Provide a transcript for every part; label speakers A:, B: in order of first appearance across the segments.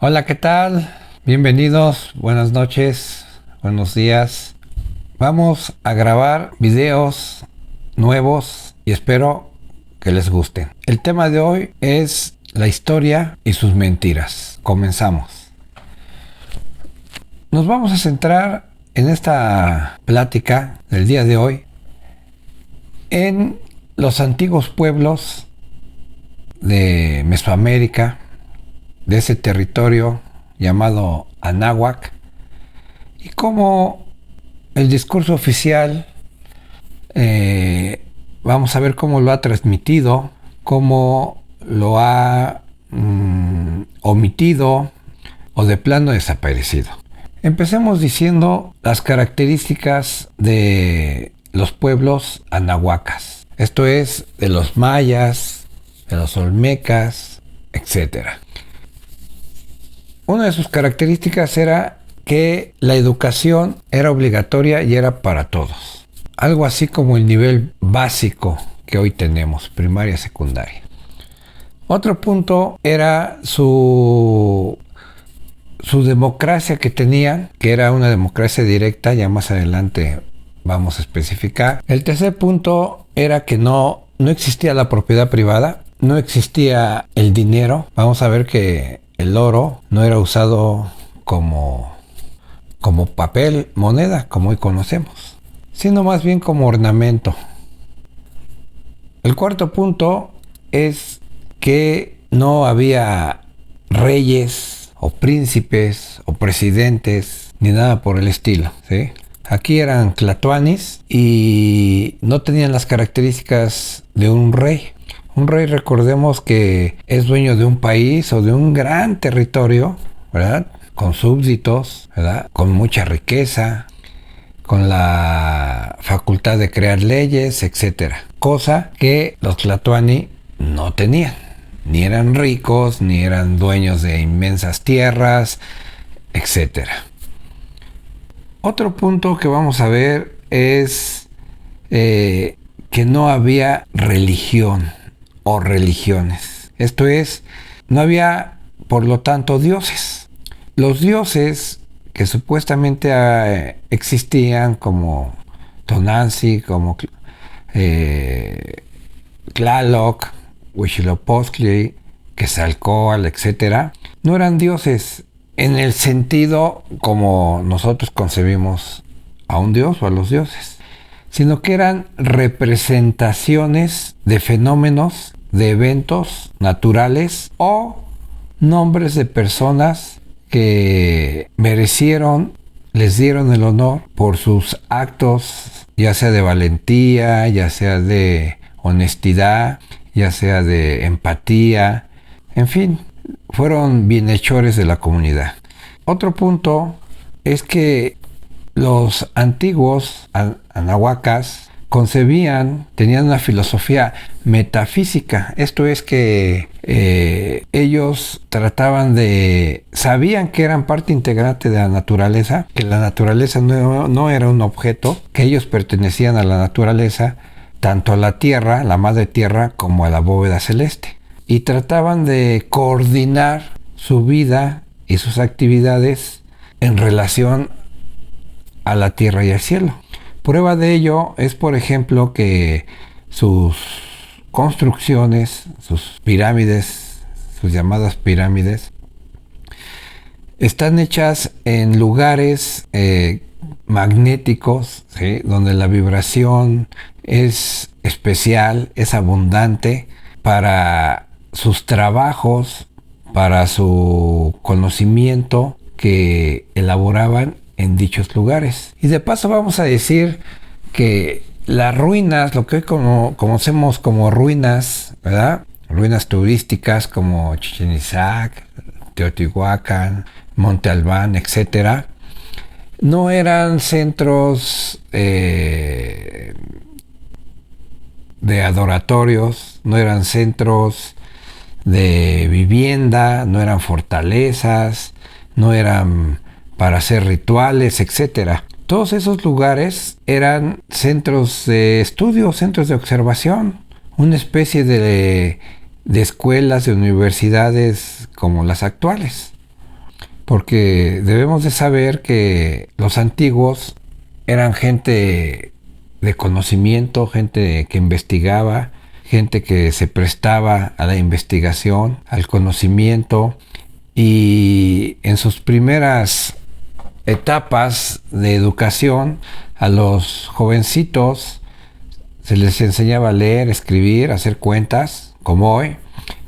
A: Hola, ¿qué tal? Bienvenidos, buenas noches, buenos días. Vamos a grabar videos nuevos y espero que les gusten. El tema de hoy es la historia y sus mentiras. Comenzamos. Nos vamos a centrar en esta plática del día de hoy en los antiguos pueblos de Mesoamérica, de ese territorio llamado Anáhuac, y cómo el discurso oficial, vamos a ver cómo lo ha transmitido, cómo lo ha omitido o de plano desaparecido. Empecemos diciendo las características de los pueblos anahuacas, esto es, de los mayas, de los olmecas, etcétera. Una de sus características era que la educación era obligatoria y era para todos. Algo así como el nivel básico que hoy tenemos, primaria, secundaria. Otro punto era su democracia que tenían, que era una democracia directa, ya más adelante vamos a especificar. El tercer punto era que no existía la propiedad privada, no existía el dinero. Vamos a ver que el oro no era usado como papel, moneda, como hoy conocemos, sino más bien como ornamento. El cuarto punto es que no había reyes o príncipes o presidentes ni nada por el estilo, ¿sí? Aquí eran tlatoanis y no tenían las características de un rey. Un rey, recordemos que es dueño de un país o de un gran territorio, ¿verdad? Con súbditos, ¿verdad? Con mucha riqueza, con la facultad de crear leyes, etcétera. Cosa que los tlatoani no tenían. Ni eran ricos, ni eran dueños de inmensas tierras, etcétera. Otro punto que vamos a ver es que no había religión o religiones. Esto es, no había, por lo tanto, dioses. Los dioses que supuestamente existían, como Tonanzi, como Tlaloc, Huitzilopochtli, Quetzalcóatl, etc., no eran dioses en el sentido como nosotros concebimos a un dios o a los dioses, sino que eran representaciones de fenómenos, de eventos naturales o nombres de personas que merecieron, les dieron el honor por sus actos, ya sea de valentía, ya sea de honestidad, ya sea de empatía, en fin, fueron bienhechores de la comunidad. Otro punto es que los antiguos anahuacas tenían una filosofía metafísica. Esto es que ellos sabían que eran parte integrante de la naturaleza, que la naturaleza no era un objeto, que ellos pertenecían a la naturaleza, tanto a la tierra, la madre tierra, como a la bóveda celeste. Y trataban de coordinar su vida y sus actividades en relación a la tierra y al cielo. Prueba de ello es, por ejemplo, que sus construcciones, sus pirámides, sus llamadas pirámides, están hechas en lugares magnéticos, ¿sí? Donde la vibración es especial, es abundante para sus trabajos, para su conocimiento que elaboraban en dichos lugares. Y de paso vamos a decir que las ruinas, lo que hoy conocemos como ruinas, ¿verdad? Ruinas turísticas como Chichén Itzá, Teotihuacán, Monte Albán, etcétera, no eran centros de adoratorios, no eran centros de vivienda, no eran fortalezas, no eran para hacer rituales, etcétera. Todos esos lugares eran centros de estudio, centros de observación, una especie de escuelas, de universidades como las actuales. porque debemos de saber que los antiguos eran gente de conocimiento, gente que investigaba, gente que se prestaba a la investigación, al conocimiento, y en sus primeras etapas de educación a los jovencitos se les enseñaba a leer, escribir, hacer cuentas, como hoy,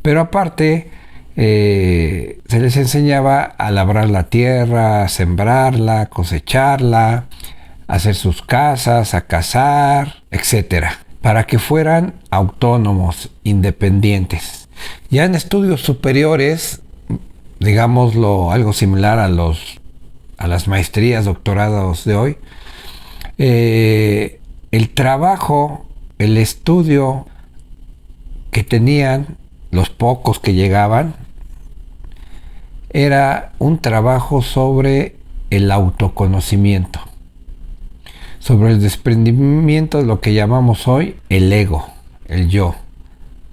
A: pero aparte se les enseñaba a labrar la tierra, a sembrarla, cosecharla, a hacer sus casas, a cazar, etcétera, para que fueran autónomos, independientes. Ya en estudios superiores, digámoslo algo similar a las maestrías, doctorados de hoy, el trabajo, el estudio que tenían los pocos que llegaban era un trabajo sobre el autoconocimiento, sobre el desprendimiento de lo que llamamos hoy el ego, el yo,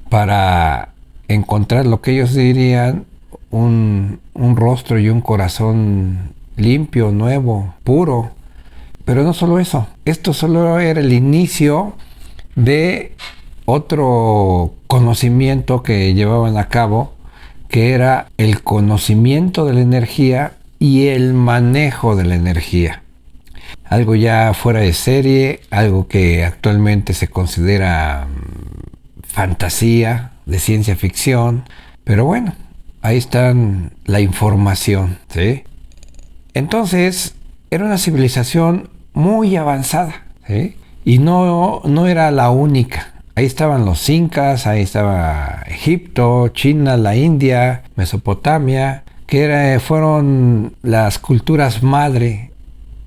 A: para encontrar lo que ellos dirían un rostro y un corazón limpio, nuevo, puro. Pero no solo eso, esto solo era el inicio de otro conocimiento que llevaban a cabo, que era el conocimiento de la energía y el manejo de la energía. Algo ya fuera de serie, algo que actualmente se considera fantasía, de ciencia ficción, pero bueno, ahí está la información, ¿sí? Entonces, era una civilización muy avanzada, ¿sí? Y no era la única. Ahí estaban los incas, ahí estaba Egipto, China, la India, Mesopotamia, que fueron las culturas madre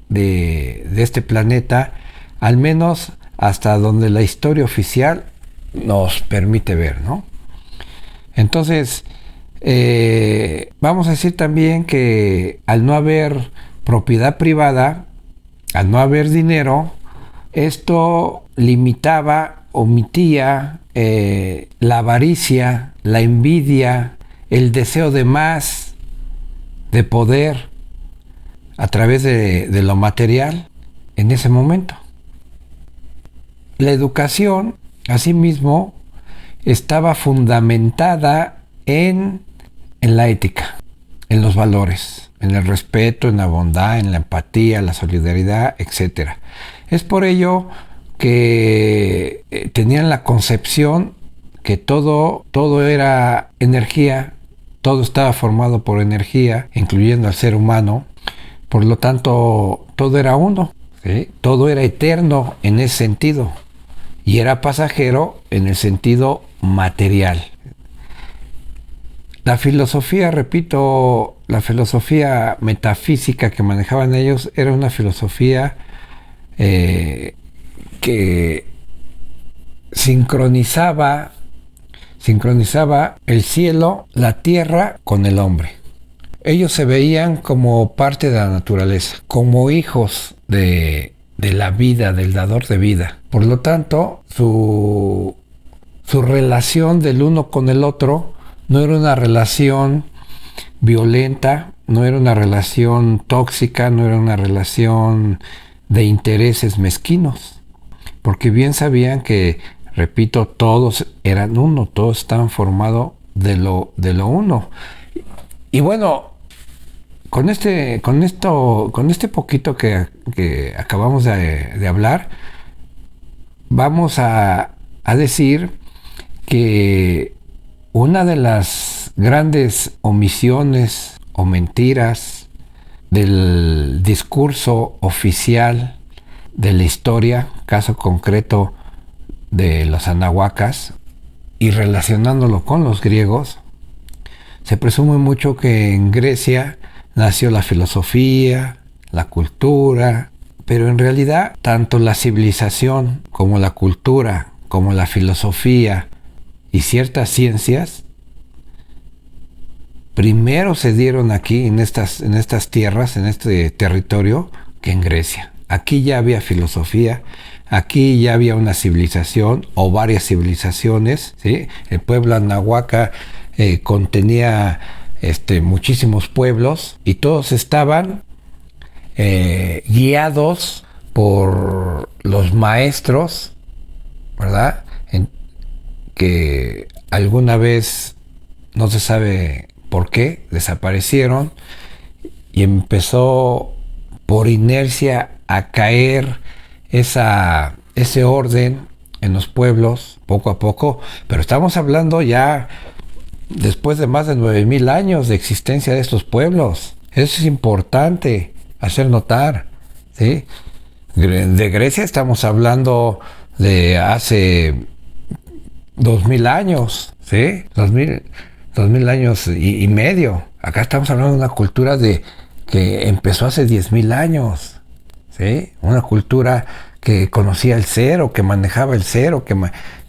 A: de este planeta, al menos hasta donde la historia oficial nos permite ver, ¿no? Entonces, vamos a decir también que al no haber propiedad privada, al no haber dinero, esto limitaba, omitía la avaricia, la envidia, el deseo de más, de poder, a través de lo material en ese momento. La educación, asimismo, estaba fundamentada en la ética, en los valores, en el respeto, en la bondad, en la empatía, la solidaridad, etc. Es por ello que tenían la concepción que todo era energía, todo estaba formado por energía, incluyendo al ser humano. Por lo tanto, todo era uno, ¿sí? Todo era eterno en ese sentido y era pasajero en el sentido material. La filosofía, repito, la filosofía metafísica que manejaban ellos era una filosofía que sincronizaba el cielo, la tierra con el hombre. Ellos se veían como parte de la naturaleza, como hijos de la vida, del dador de vida. Por lo tanto, su relación del uno con el otro no era una relación violenta, no era una relación tóxica, no era una relación de intereses mezquinos, porque bien sabían que, repito, todos eran uno, todos estaban formados de lo uno. Y bueno, con este poquito que acabamos de hablar, vamos a decir que una de las grandes omisiones o mentiras del discurso oficial de la historia, caso concreto de los anahuacas, y relacionándolo con los griegos, se presume mucho que en Grecia nació la filosofía, la cultura, pero en realidad tanto la civilización como la cultura, como la filosofía y ciertas ciencias primero se dieron aquí en estas tierras, en este territorio, que en Grecia. Aquí ya había filosofía, aquí ya había una civilización o varias civilizaciones, ¿sí? El pueblo anahuaca contenía muchísimos pueblos y todos estaban guiados por los maestros, ¿verdad? Que alguna vez, no se sabe por qué, desaparecieron y empezó por inercia a caer ese orden en los pueblos poco a poco, pero estamos hablando ya después de más de 9000 años de existencia de estos pueblos. Eso es importante hacer notar, ¿sí? De Grecia estamos hablando de hace 2000 años, ¿sí? 2000 años y medio. Acá estamos hablando de una cultura que empezó hace 10,000 años, ¿sí? Una cultura que conocía el cero, que manejaba el cero, que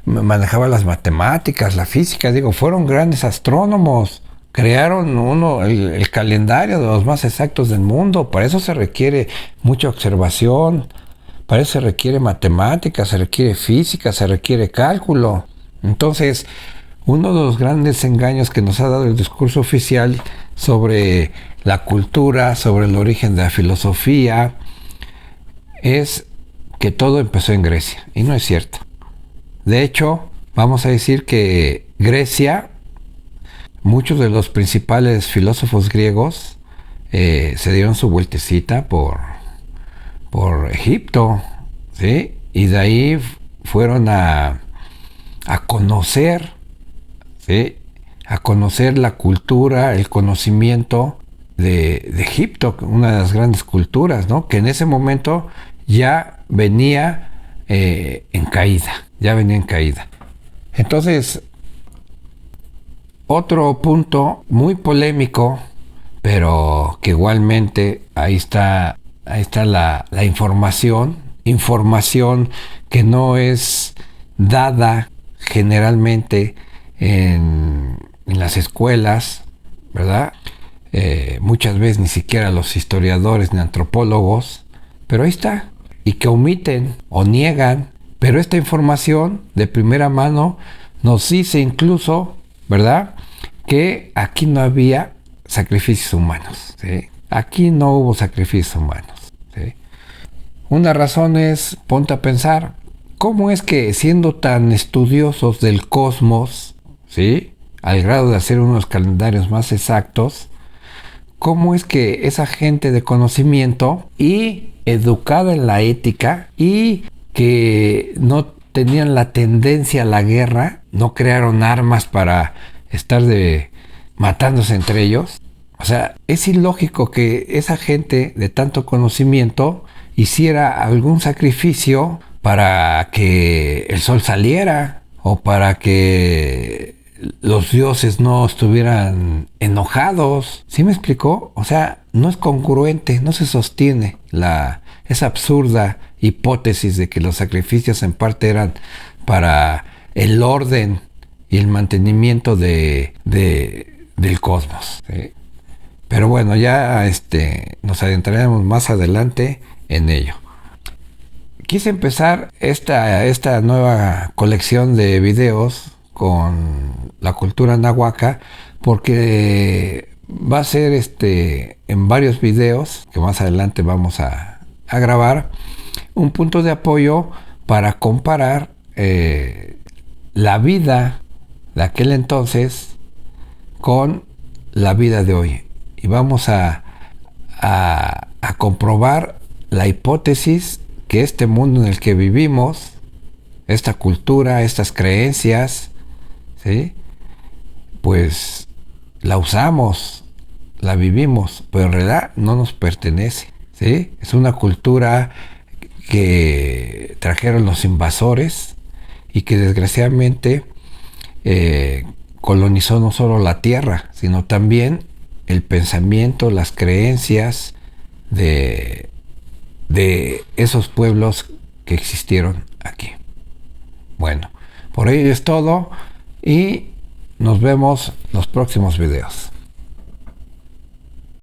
A: manejaba las matemáticas, la física. Digo, fueron grandes astrónomos. Crearon el calendario de los más exactos del mundo. Para eso se requiere mucha observación, para eso se requiere matemática, se requiere física, se requiere cálculo. Entonces, uno de los grandes engaños que nos ha dado el discurso oficial sobre la cultura, sobre el origen de la filosofía, es que todo empezó en Grecia. Y no es cierto. De hecho, vamos a decir que Grecia, muchos de los principales filósofos griegos se dieron su vueltecita por Egipto, ¿sí? Y de ahí fueron a conocer, ¿sí? A conocer la cultura, el conocimiento de Egipto, una de las grandes culturas, ¿no? Que en ese momento ya venía en caída, Entonces, otro punto muy polémico, pero que igualmente ahí está la información que no es dada generalmente en las escuelas, ¿verdad? Muchas veces ni siquiera los historiadores ni antropólogos, pero ahí está, y que omiten o niegan, pero esta información de primera mano nos dice incluso, ¿verdad?, que aquí no había sacrificios humanos, ¿sí? Aquí no hubo sacrificios humanos, ¿sí? Una razón es, ponte a pensar, ¿cómo es que siendo tan estudiosos del cosmos, ¿sí?, al grado de hacer unos calendarios más exactos, cómo es que esa gente de conocimiento y educada en la ética y que no tenían la tendencia a la guerra, no crearon armas para estar matándose entre ellos? O sea, es ilógico que esa gente de tanto conocimiento hiciera algún sacrificio para que el sol saliera o para que los dioses no estuvieran enojados. ¿Sí me explicó? O sea, no es congruente, no se sostiene esa absurda hipótesis de que los sacrificios en parte eran para el orden y el mantenimiento del cosmos, ¿sí? Pero bueno, ya nos adentraremos más adelante en ello. Quise empezar esta nueva colección de videos con la cultura nahuaca porque va a ser en varios videos que más adelante vamos a grabar un punto de apoyo para comparar la vida de aquel entonces con la vida de hoy, y vamos a comprobar la hipótesis que este mundo en el que vivimos, esta cultura, estas creencias, ¿sí?, pues la usamos, la vivimos, pero en realidad no nos pertenece, ¿sí? Es una cultura que trajeron los invasores y que desgraciadamente colonizó no solo la tierra, sino también el pensamiento, las creencias de esos pueblos que existieron aquí. Bueno, por ello es todo y nos vemos en los próximos videos.